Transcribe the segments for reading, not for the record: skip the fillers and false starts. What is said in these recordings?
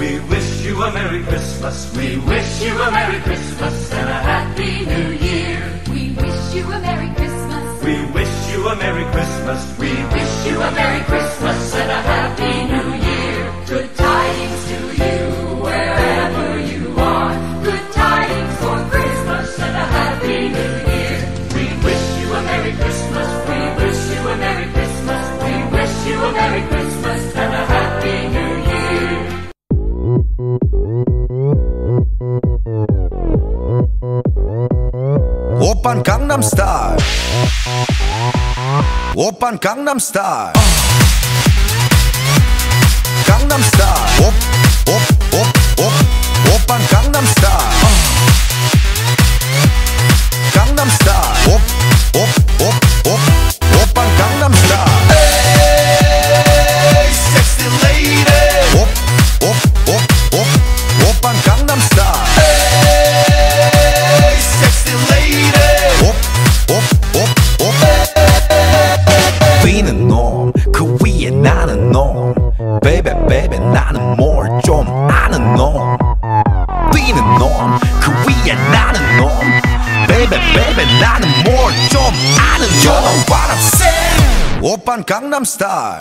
We wish you a Merry Christmas. We wish you a Merry Christmas and a Happy New Year. We wish you a Merry Christmas. We wish you a Merry Christmas. We wish you a Merry Christmas and a Happy New Year. Good tidings to you wherever you are. Good tidings for Christmas and a Happy New Year. We wish you a Merry Christmas. We wish you a Merry Christmas. We wish you a Merry Christmas and a Happy New Year. 오빤 강남스타일 오빤 강남스타일 강남스타일 오빤 강남스타일 강남스타일 오빤 강남스타일 Hey sexy lady 오빤 강남스타일 Hey sexy lady 뛰는 놈 그 위에 나는 놈 Baby baby 나는 뭘 좀 아는 놈 뛰는 놈 그 위에 나는 놈 Baby baby 나는 뭘 좀 아는 놈 You know what I'm saying 오빤 강남스타일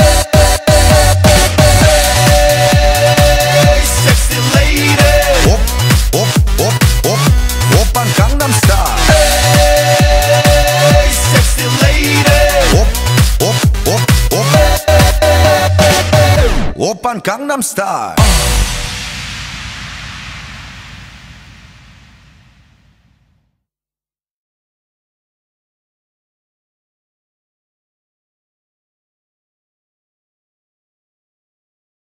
Hey sexy lady 오빤 강남스타일 Hey sexy lady 오빤 강남스타일